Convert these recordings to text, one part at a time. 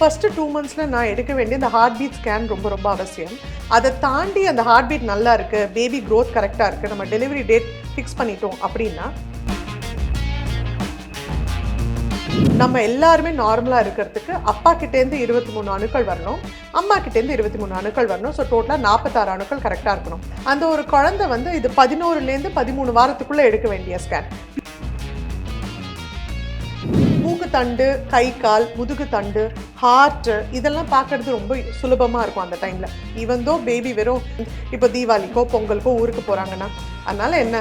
First 2 monthsல நான் எடுக்க வேண்டிய இந்த ஹார்ட் பீட் ஸ்கேன் ரொம்ப அவசியம். அதை தாண்டி அந்த ஹார்ட் பீட் நல்லா இருக்கு, பேபி க்ரோத் கரெக்டாக இருக்கு, நம்ம டெலிவரி டேட் ஃபிக்ஸ் பண்ணிட்டோம் அப்படின்னா நம்ம எல்லாருமே நார்மலாக இருக்கிறதுக்கு அப்பா கிட்டேருந்து 23 அணுக்கள் வரணும், அம்மா கிட்டேருந்து 23 அணுக்கள் வரணும். ஸோ டோட்டலாக 46 அணுக்கள் கரெக்டாக இருக்கணும். அந்த ஒரு குழந்தை வந்து இது 11லேருந்து 13 வாரத்துக்குள்ளே எடுக்க வேண்டிய ஸ்கேன். மூக்கு தண்டு, கை கால், முதுகு தண்டு, ஹார்ட் இதெல்லாம் பார்க்கறது ரொம்ப சுலபமாக இருக்கும் அந்த டைமில். ஈவன் தோ பேபி வெறும் இப்போ தீபாவளிக்கோ பொங்கலுக்கோ ஊருக்கு போகிறாங்கன்னா, அதனால என்ன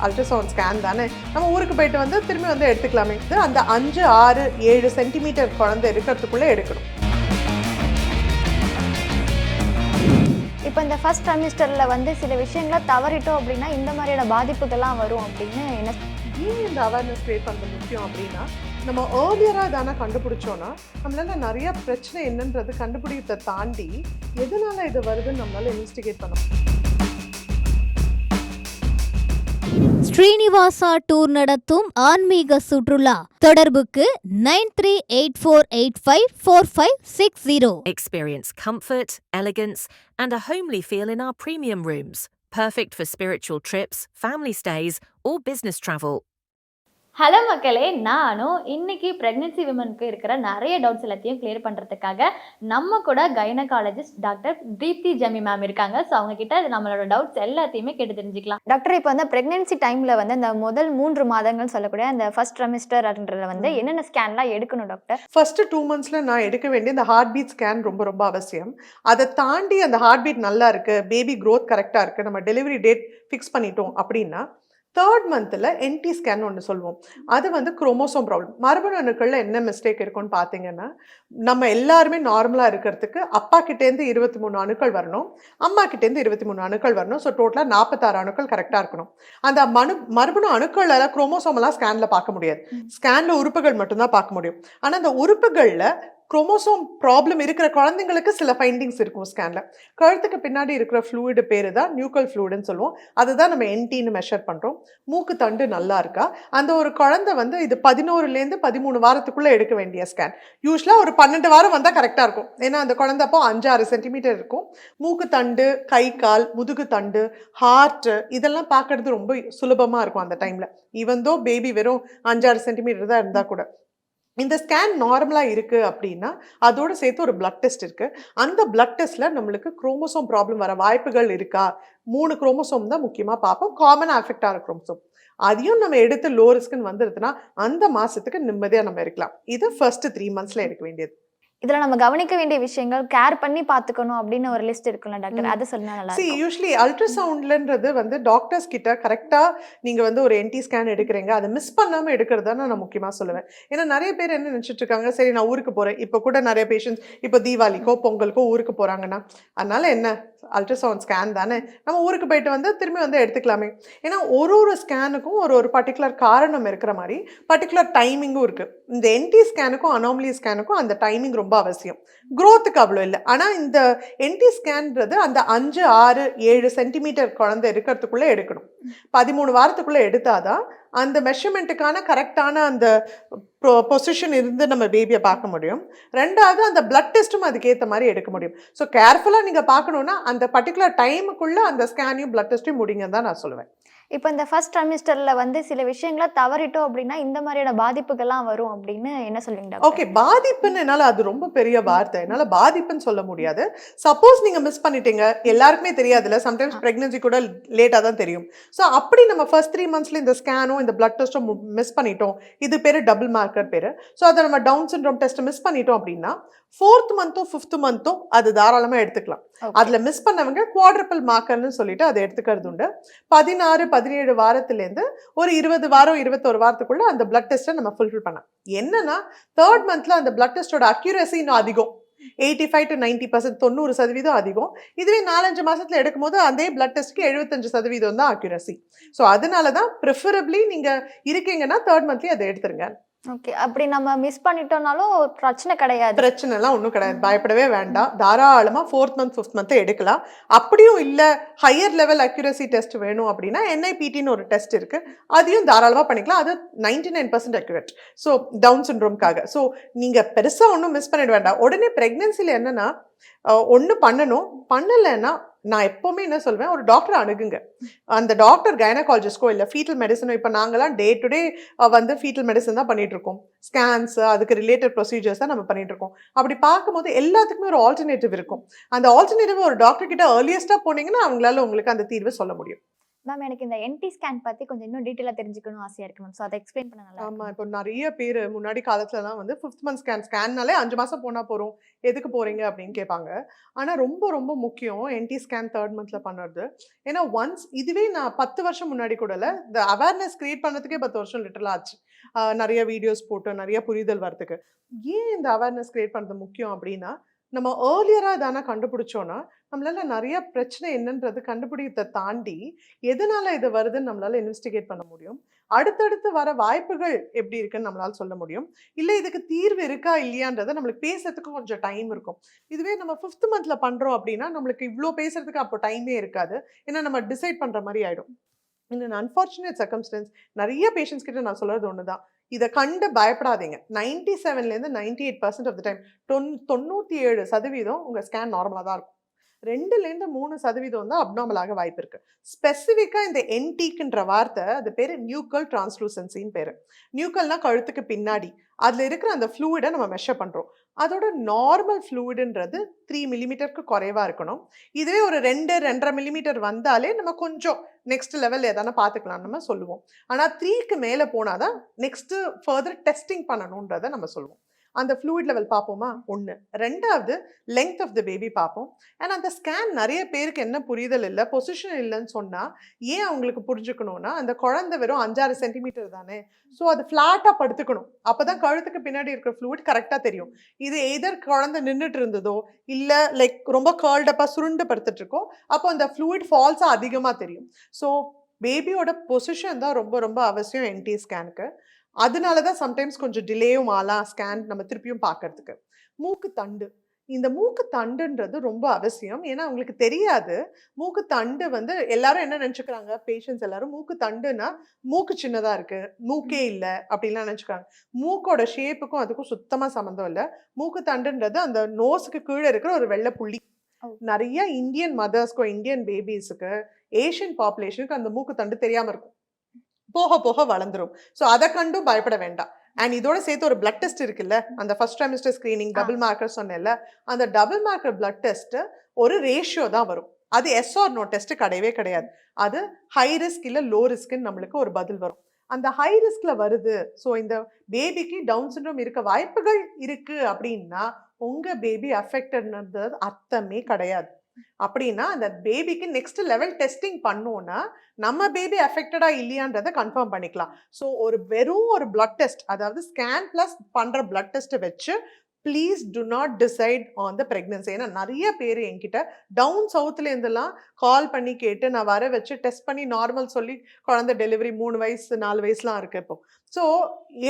அல்ட்ராசவுண்ட் ஸ்கேன் தானே, நம்ம ஊருக்கு போயிட்டு வந்து திரும்பி வந்து எடுத்துக்கலாமே. அந்த 5, 6, 7 சென்டிமீட்டர் குழந்தை இருக்கிறதுக்குள்ளே எடுக்கணும். இப்போ இந்த ஃபர்ஸ்ட் ட்ரைமிஸ்டரில் வந்து சில விஷயங்களை தவறிட்டோம் அப்படின்னா இந்த மாதிரியான பாதிப்புகள்லாம் வரும் அப்படின்னு என்ன ஏன் இந்த அவேர்னஸ் க்ரியேட் பண்ணுறது முக்கியம் அப்படின்னா, நம்ம ஏர்லியராக தானே கண்டுபிடிச்சோன்னா நம்மளால நிறைய பிரச்சனை என்னன்றது கண்டுபிடிக்கிறத தாண்டி எதனால இது வருதுன்னு நம்மளால இன்வெஸ்டிகேட் பண்ண முடியும். ஸ்ரீனிவாசா டூர் நடத்தும் ஆன்மீக சுற்றுலா தொடர்புக்கு 9384854560. Experience comfort, elegance, and a homely feel in our premium rooms. Perfect for spiritual trips, family stays, or business travel. Hello மக்களே, நானும் இன்னைக்கு ப்ரெக்னென்சி விமனுக்கு இருக்கிற நிறைய டவுட்ஸ் எல்லாத்தையும் கிளியர் பண்ணுறதுக்காக நம்ம கூட gynaecologist doctor Deepti Jamui ma'am இருக்காங்க. ஸோ அவங்க கிட்ட நம்மளோட டவுட்ஸ் எல்லாத்தையுமே கேட்டு தெரிஞ்சுக்கலாம். டாக்டர், இப்போ வந்து ப்ரெக்னென்சி டைமில் வந்து இந்த முதல் 3 மாதங்கள் சொல்லக்கூடிய அந்த ஃபர்ஸ்ட் ட்ரைமிஸ்டர் அப்படின்றத வந்து என்னென்ன ஸ்கேன்லாம் எடுக்கணும் டாக்டர்? ஃபர்ஸ்ட் 2 monthsல நான் எடுக்க வேண்டிய இந்த ஹார்ட் பீட் ஸ்கேன் ரொம்ப அவசியம். அதை தாண்டி அந்த ஹார்ட் பீட் நல்லா இருக்கு, பேபி க்ரோத் கரெக்டாக இருக்கு, நம்ம டெலிவரி டேட் ஃபிக்ஸ் பண்ணிட்டோம் அப்படின்னா 3rd monthல என்டி ஸ்கேன் ஒன்று சொல்லுவோம். அது வந்து குரோமோசோம் ப்ராப்ளம், மரபணு அணுக்களில் என்ன மிஸ்டேக் இருக்குன்னு பார்த்தீங்கன்னா, நம்ம எல்லாருமே நார்மலாக இருக்கிறதுக்கு அப்பா கிட்டேருந்து 23 அணுக்கள் வரணும், அம்மா கிட்டேருந்து 23 அணுக்கள் வரணும். ஸோ டோட்டலாக 46 அணுக்கள் கரெக்டாக இருக்கணும். அந்த மரபணு அணுக்கள் எல்லாம் குரோமோசோமெல்லாம் ஸ்கேனில் பார்க்க முடியாது. ஸ்கேனில் உறுப்புகள் மட்டும்தான் பார்க்க முடியும். ஆனால் அந்த உறுப்புகளில் குரோமோசோம் ப்ராப்ளம் இருக்கிற குழந்தைங்களுக்கு சில ஃபைண்டிங்ஸ் இருக்கும் ஸ்கேனில். கழுத்துக்கு பின்னாடி இருக்கிற ஃப்ளூயிடு பேர் தான் நியூக்கல் ஃப்ளூயிடுன்னு சொல்லுவோம். அதுதான் நம்ம என்டின்னு மெஷர் பண்ணுறோம். மூக்கு தண்டு நல்லா இருக்கா, அந்த ஒரு குழந்தை வந்து இது 11லேருந்து 13 வாரத்துக்குள்ளே எடுக்க வேண்டிய ஸ்கேன். யூஸ்வலாக ஒரு 12 வாரம் வந்தால் கரெக்டாக இருக்கும். ஏன்னா அந்த குழந்தை அப்போ 5-6 சென்டிமீட்டர் இருக்கும். மூக்கு தண்டு, கை கால், முதுகு தண்டு, ஹார்ட் இதெல்லாம் பார்க்கறது ரொம்ப சுலபமாக இருக்கும் அந்த டைமில். ஈவன் தோ பேபி வெறும் 5-6 சென்டிமீட்டர் தான் இருந்தால் கூட. இந்த ஸ்கேன் நார்மலாக இருக்குது அப்படின்னா அதோடு சேர்த்து ஒரு பிளட் டெஸ்ட் இருக்குது. அந்த பிளட் டெஸ்ட்டில் நம்மளுக்கு குரோமோசோம் ப்ராப்ளம் வர வாய்ப்புகள் இருக்கா, 3 குரோமோசோம் தான் முக்கியமாக பார்ப்போம், காமனாக அஃபெக்ட் ஆகிற குரோமோசோம். அதையும் நம்ம எடுத்து லோ ரிஸ்க்குன்னு வந்துடுதுன்னா அந்த மாதத்துக்கு நிம்மதியாக நம்ம இருக்கலாம். இது ஃபர்ஸ்ட் 3 monthsல எடுக்க வேண்டியது. இதில் நம்ம கவனிக்க வேண்டிய விஷயங்கள், கேர் பண்ணி பார்த்துக்கணும் அப்படின்னு ஒரு லிஸ்ட் இருக்குல்ல டாக்டர், அதை சொன்னா நல்லா இருக்கும். யூஸ்வலி அல்ட்ராசவுண்ட்லன்றது வந்து டாக்டர்ஸ் கிட்ட கரெக்டாக நீங்கள் வந்து ஒரு என்டி ஸ்கேன் எடுக்கிறீங்க, அதை மிஸ் பண்ணாமல் எடுக்கிறதா நான் முக்கியமாக சொல்லுவேன். ஏன்னா நிறைய பேர் என்ன நினச்சிட்டு இருக்காங்க, சரி நான் ஊருக்கு போகிறேன், இப்போ கூட நிறைய பேஷண்ட்ஸ் இப்போ தீபாவளிக்கோ பொங்கலுக்கோ ஊருக்கு போகிறாங்கன்னா, அதனால என்ன அல்ட்ராசவுண்ட் ஸ்கேன் தானே, நம்ம ஊருக்கு போயிட்டு வந்து திரும்பி வந்து எடுத்துக்கலாமே. ஏன்னா ஒரு ஸ்கேனுக்கும் ஒரு பர்டிகுலர் காரணம் இருக்கிற மாதிரி பர்டிகுலர் டைமிங்கும் இருக்குது. இந்த என்டி ஸ்கேனுக்கும் அனாமலி ஸ்கேனுக்கும் அந்த டைமிங் ரொம்ப அவசியம். க்ரோத்துக்கு அவ்வளோ இல்லை. ஆனால் இந்த என்டி ஸ்கேன்றது அந்த 5, 6, 7 சென்டிமீட்டர் குழந்தை இருக்கிறதுக்குள்ளே எடுக்கணும். 13 வாரத்துக்குள்ளே எடுத்தாதான் அந்த மெஷர்மெண்ட்டுக்கான கரெக்டான அந்த பொசிஷன் இருந்து நம்ம பேபியை பார்க்க முடியும். 2வது அந்த பிளட் டெஸ்ட்டும் அதுக்கேற்ற மாதிரி எடுக்க முடியும். ஸோ கேர்ஃபுல்லாக நீங்கள் பார்க்கணுன்னா அந்த பர்டிகுலர் டைமுக்குள்ளே அந்த ஸ்கேனையும் பிளட் டெஸ்ட்டையும் முடிங்கன்னு தான் நான் சொல்லுவேன். இப்போ இந்த ஃபர்ஸ்ட் ட்ரைமிஸ்டரில் வந்து சில விஷயங்களை தவறிட்டோம் அப்படின்னா இந்த மாதிரியான பாதிப்புகள்லாம் வரும் அப்படின்னு என்ன சொல்லுங்க டாக்டர்? ஓகே, பாதிப்புன்னு என்னால் அது ரொம்ப பெரிய வார்த்தை, என்னால் பாதிப்புன்னு சொல்ல முடியாது. சப்போஸ் நீங்கள் மிஸ் பண்ணிட்டீங்க, எல்லாருக்குமே தெரியாதுல்ல, சம்டைம்ஸ் ப்ரெக்னன்சி கூட லேட்டாக தான் தெரியும். ஸோ அப்படி நம்ம ஃபர்ஸ்ட் 3 monthsல இந்த ஸ்கேனும் இந்த பிளட் டெஸ்ட்டும் மிஸ் பண்ணிட்டோம், இது பேர் டபுள் மார்க்கர் பேர். ஸோ அதை நம்ம டவுன் சிண்ட்ரோம் டெஸ்ட்டை மிஸ் பண்ணிட்டோம் அப்படின்னா 4th monthோ 5th monthோ அது தாராளமாக எடுத்துக்கலாம். அதில் மிஸ் பண்ணவங்க குவாட்ரபிள் மார்க்கர்னு சொல்லிட்டு அதை எடுத்துக்கிறது உண்டு. 16, 17 வாரத்துலேருந்து ஒரு 20 வாரம் 21 வாரத்துக்குள்ள அந்த பிளட் டெஸ்ட்டை நம்ம ஃபுல்ஃபில் பண்ணலாம். என்னன்னா 3rd monthல அந்த பிளட் டெஸ்ட்டோட அக்யூரசி இன்னும் அதிகம், 85 to 90%, 90% அதிகம். இதுவே 4-5 மாசத்துல எடுக்கும் போது அதே பிளட் டெஸ்ட்க்கு 75% தான் அக்யூரசி. ஸோ அதனால தான் ப்ரிஃபரபிளி நீங்கள் இருக்கீங்கன்னா 3rd monthலயே அதை எடுத்துருங்க. ஓகே. அப்படி நம்ம மிஸ் பண்ணிட்டோம்னாலும் பிரச்சனை கிடையாது. பிரச்சனைலாம் ஒன்றும் கிடையாது, பயப்படவே வேண்டாம். தாராளமாக 4th மந்த் 5th மந்த் எடுக்கலாம். அப்படியும் இல்லை ஹையர் லெவல் அக்யூரசி டெஸ்ட் வேணும் அப்படின்னா NIPTன்னு ஒரு டெஸ்ட் இருக்கு, அதையும் தாராளமாக பண்ணிக்கலாம். அது 99% அக்யூரேட். ஸோ டவுன் சிண்ட்ரோம்காக. ஸோ நீங்கள் பெருசாக ஒன்றும் மிஸ் பண்ணிட வேண்டாம். உடனே ப்ரெக்னென்சியில் என்னன்னா ஒன்று பண்ணணும், பண்ணலைன்னா நான் எப்போவுமே என்ன சொல்வேன், ஒரு டாக்டரை அணுகுங்க. அந்த டாக்டர் கைனகாலஜிஸ்டோ இல்லை ஃபீட்டல் மெடிசனோ, இப்போ நாங்களாம் டே டு டே வந்து ஃபீட்டல் மெடிசன் தான் பண்ணிட்டு இருக்கோம். ஸ்கேன்ஸ் அதுக்கு ரிலேட்டட் ப்ரொசீஜர்ஸ் தான் நம்ம பண்ணிட்டு இருக்கோம். அப்படி பார்க்கும்போது எல்லாத்துக்குமே ஒரு ஆல்டர்னேட்டிவ் இருக்கும். அந்த ஆல்டர்னேட்டிவ் ஒரு டாக்டர் கிட்ட ஏர்லியஸ்ட்டாக போனீங்கன்னா அவங்களால உங்களுக்கு அந்த தீர்வை சொல்ல முடியும். மேம் எனக்கு இந்த NT ஸ்கேன் பத்தி கொஞ்சம் இன்னும் டீட்டெயிலாக தெரிஞ்சுக்கணும் ஆசையா இருக்கு மேம். ஸோ அதை எக்ஸ்பிளைன் பண்ண நல்லா ஆமாம், இப்போ நிறைய பேர் முன்னாடி காலத்துலலாம் வந்து 5th மந்த் ஸ்கேன்னாலே 5 மாதம் போனால் போகிறோம், எதுக்கு போகிறீங்க அப்படின்னு கேட்பாங்க. ஆனால் ரொம்ப ரொம்ப முக்கியம் NT ஸ்கேன் 3rd மந்த்தில் பண்ணுறது. ஏன்னா ஒன்ஸ் இதுவே நான் 10 வருஷம் முன்னாடி கூட இல்லை, இந்த அவேர்னஸ் கிரியேட் பண்ணதுக்கே 10 வருஷம் லிட்டரலாக ஆச்சு. நிறைய வீடியோஸ் போட்டு நிறைய புரிதல் வரதுக்கு. ஏன் இந்த அவேர்னஸ் கிரியேட் பண்ணுறது முக்கியம் அப்படின்னா, நம்ம ஏர்லியராக தானே கண்டுபிடிச்சோன்னா நம்மளால நிறைய பிரச்சனை என்னன்றது கண்டுபிடிக்கிறத தாண்டி எதனால இது வருதுன்னு நம்மளால இன்வெஸ்டிகேட் பண்ண முடியும். அடுத்தடுத்து வர வாய்ப்புகள் எப்படி இருக்குன்னு நம்மளால சொல்ல முடியும். இல்லை இதுக்கு தீர்வு இருக்கா இல்லையான்றதை நம்மளுக்கு பேசுறதுக்கு கொஞ்சம் டைம் இருக்கும். இதுவே நம்ம 5th மந்த்ல பண்றோம் அப்படின்னா நம்மளுக்கு இவ்வளோ பேசுறதுக்கு அப்போ டைமே இருக்காது. ஏன்னா நம்ம டிசைட் பண்ற மாதிரி ஆயிடும். இந்த அன்ஃபார்ச்சுனேட் சர்க்கம்ஸ்டன்ஸ் நிறைய பேஷண்ட்ஸ் கிட்ட நான் சொல்றது ஒண்ணுதான், இதை கண்டு பயப்படாதீங்க. 97லேருந்து 98% ஆஃப் த டைம் 97% உங்க ஸ்கேன் நார்மலாக தான் இருக்கும். 2லேருந்து 3% தான் அப்நார்மலாக வாய்ப்பு இருக்கு. ஸ்பெசிஃபிக்காக இந்த NTக்குன்ற வார்த்தை, அது பேர் நியூக்கல் டிரான்ஸ்லூசன்சின்னு பேர். நியூக்கல்னா கழுத்துக்கு பின்னாடி அதில் இருக்கிற அந்த ஃப்ளூயிடை நம்ம மெஷர் பண்ணுறோம். அதோட நார்மல் ஃப்ளூயிடுன்றது 3 மில்லிமீட்டருக்கு குறைவாக இருக்கணும். இதுவே ஒரு 2-2.5 மில்லிமீட்டர் வந்தாலே நம்ம கொஞ்சம் நெக்ஸ்ட் லெவல் எதான பார்த்துக்கலாம் நம்ம சொல்லுவோம். ஆனால் 3க்கு மேலே போனால் தான் நெக்ஸ்ட்டு ஃபர்தர் டெஸ்டிங் பண்ணணுன்றதை நம்ம சொல்லுவோம். அந்த ஃப்ளூயிட் லெவல் பார்ப்போமா, ஒன்று. ரெண்டாவது லெங்த் ஆஃப் த பேபி பார்ப்போம். அண்ட் அந்த ஸ்கேன் நிறைய பேருக்கு என்ன புரிதல் இல்லை, பொசிஷன் இல்லைன்னு சொன்னால் ஏன் அவங்களுக்கு புரிஞ்சுக்கணும்னா, அந்த குழந்தை வெறும் 5-6 சென்டிமீட்டர் தானே, ஸோ அது ஃப்ளாட்டாக படுத்துக்கணும். அப்போ தான் கழுத்துக்கு பின்னாடி இருக்கிற ஃப்ளூயிட் கரெக்டாக தெரியும். இது எதர் குழந்தை நின்றுட்டு இருந்ததோ இல்லை லைக் ரொம்ப கேர்ல்டப்பாக சுருண்டு படுத்துட்டு இருக்கோ, அப்போ அந்த ஃப்ளூயிட் ஃபால்ஸாக அதிகமாக தெரியும். ஸோ பேபியோட பொசிஷன் தான் ரொம்ப ரொம்ப அவசியம் NT ஸ்கேனுக்கு. அதனால தான் சம்டைம்ஸ் கொஞ்சம் டிலேயும் ஆகலாம் ஸ்கேன் நம்ம திருப்பியும் பார்க்கறதுக்கு. மூக்கு தண்டு, இந்த மூக்கு தண்டுன்றது ரொம்ப அவசியம். ஏன்னா அவங்களுக்கு தெரியாது. மூக்கு தண்டு வந்து எல்லாரும் என்ன நினச்சிக்கிறாங்க, பேஷண்ட்ஸ் எல்லாரும் மூக்கு தண்டுன்னா மூக்கு சின்னதாக இருக்குது, மூக்கே இல்லை அப்படின்லாம் நினச்சிக்கிறாங்க. மூக்கோட ஷேப்புக்கும் அதுக்கும் சுத்தமாக சம்மந்தம் இல்லை. மூக்கு தண்டுன்றது அந்த நோஸுக்கு கீழே இருக்கிற ஒரு வெள்ளை புள்ளி. நிறைய இந்தியன் மதர்ஸ்க்கும் இந்தியன் பேபிஸுக்கு ஏஷியன் பாப்புலேஷனுக்கு அந்த மூக்கு தண்டு தெரியாமல் இருக்கும், போக போக வளர்ந்துரும். ஸோ அதை கண்டும் பயப்பட வேண்டாம். அண்ட் இதோட சேர்த்து ஒரு பிளட் டெஸ்ட் இருக்குல்ல, அந்த first trimester screening double marker சொன்னேன்ல, அந்த டபுள் மார்க்கர் பிளட் டெஸ்ட் ஒரு ரேஷியோ தான் வரும். அது எஸ் ஆர் நோ டெஸ்ட் கிடையவே கிடையாது. அது ஹை ரிஸ்க் இல்லை லோ ரிஸ்க்னு நம்மளுக்கு ஒரு பதில் வரும். அந்த ஹை ரிஸ்க்ல வருது, ஸோ இந்த பேபிக்கு டவுன் சிண்ட்ரோம் இருக்க வாய்ப்புகள் இருக்கு அப்படின்னா உங்க பேபி அஃபெக்டட்ன்றது அர்த்தமே கிடையாது. அப்படின்னா அந்த பேபிக்கு நெக்ஸ்ட் லெவல் டெஸ்டிங் பண்ணோம்னா நம்ம பேபி அஃபெக்டடா இல்லையான்றதை கன்ஃபார்ம் பண்ணிக்கலாம். ஸோ வெறும் ஒரு பிளட் டெஸ்ட், அதாவது ஸ்கேன் பிளஸ் பண்ற பிளட் டெஸ்ட்டை வச்சு please to not decide on the pregnancy. ஏன்னா நிறைய பேர் என்கிட்ட டவுன் சவுத்துலேருந்துலாம் கால் பண்ணி கேட்டு நான் வர வச்சு டெஸ்ட் பண்ணி நார்மல் சொல்லி குழந்தை டெலிவரி 3 வயசு 4 வயசுலாம் இருக்குது இப்போ. ஸோ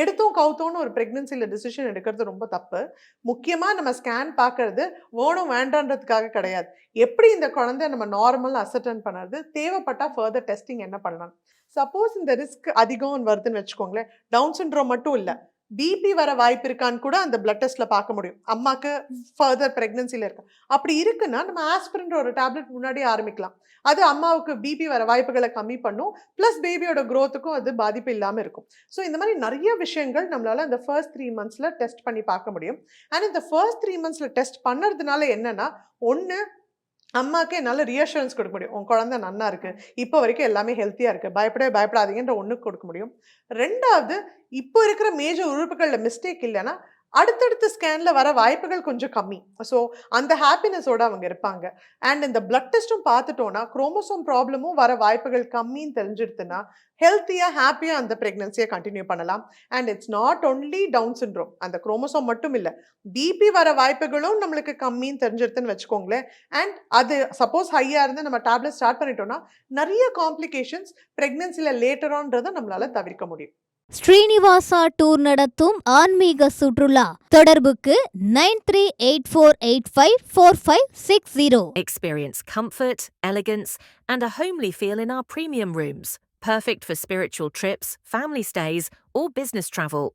எடுத்தோம் கவுத்தோன்னு ஒரு ப்ரெக்னன்சியில் டிசிஷன் எடுக்கிறது ரொம்ப தப்பு. முக்கியமாக நம்ம ஸ்கேன் பார்க்கறது வேணும் வேண்டான்றதுக்காக கிடையாது. எப்படி இந்த குழந்தை நம்ம நார்மல் அசர்டன் பண்ணுறது, தேவைப்பட்டால் ஃபர்தர் டெஸ்டிங் என்ன பண்ணலாம். சப்போஸ் இந்த ரிஸ்க் அதிகம் வருதுன்னு வச்சுக்கோங்களேன், டவுன் சிண்ட்ரோம் மட்டும் இல்லை, பிபி வர வாய்ப்பு இருக்கான்னு கூட அந்த பிளட் டெஸ்ட்ல பார்க்க முடியும். அம்மாக்கு ஃபர்தர் பிரெக்னன்சில இருக்கு, அப்படி இருக்குன்னா நம்ம ஆஸ்பிரின்ற ஒரு டேப்லெட் முன்னாடியே ஆரம்பிக்கலாம். அது அம்மாவுக்கு பிபி வர வாய்ப்புகளை கம்மி பண்ணும், பிளஸ் பேபியோட க்ரோத்துக்கும் அது பாதிப்பு இல்லாமல் இருக்கும். ஸோ இந்த மாதிரி நிறைய விஷயங்கள் நம்மளால இந்த ஃபர்ஸ்ட் 3 மந்த்ஸ்ல டெஸ்ட் பண்ணி பார்க்க முடியும். அண்ட் இந்த ஃபர்ஸ்ட் 3 மந்த்ஸ்ல டெஸ்ட் பண்ணுறதுனால என்னன்னா, ஒன்று அம்மாவுக்கு என்னால் ரீஅஷூரன்ஸ் கொடுக்க முடியும், உன் குழந்தை நன்னா இருக்கு, இப்போ வரைக்கும் எல்லாமே ஹெல்த்தியாக இருக்குது, பயப்படாதீங்கன்ற ஒன்று கொடுக்க முடியும். ரெண்டாவது, இப்போ இருக்கிற மேஜர் உறுப்புகளில் மிஸ்டேக் இல்லைன்னா அடுத்தடுத்த ஸ்கேனில் வர வாய்ப்புகள் கொஞ்சம் கம்மி. ஸோ அந்த ஹாப்பினஸோடு அவங்க இருப்பாங்க. அண்ட் இந்த பிளட் டெஸ்ட்டும் பார்த்துட்டோன்னா குரோமோசோம் ப்ராப்ளமும் வர வாய்ப்புகள் கம்மின்னு தெரிஞ்சிடுதுன்னா ஹெல்த்தியாக ஹாப்பியாக அந்த ப்ரெக்னன்சியை கண்டினியூ பண்ணலாம். And it's not only Down syndrome, அந்த குரோமோசோம் மட்டும் இல்லை, பிபி வர வாய்ப்புகளும் நம்மளுக்கு கம்மின்னு தெரிஞ்சிடுதுன்னு வச்சுக்கோங்களேன். அண்ட் அது சப்போஸ் ஹையாக இருந்து நம்ம டேப்லெட் ஸ்டார்ட் பண்ணிட்டோம்னா நிறைய காம்ப்ளிகேஷன்ஸ் ப்ரெக்னன்சியில் லேட்டரான்றதை நம்மளால் தவிர்க்க முடியும். ஸ்ரீனிவாசா டூர் நடத்தும் ஆன்மீக சுற்றுலா. தொடர்புக்கு 9384854560. Experience comfort, elegance, and a homely feel in our premium rooms. Perfect for spiritual trips, family stays, or business travel,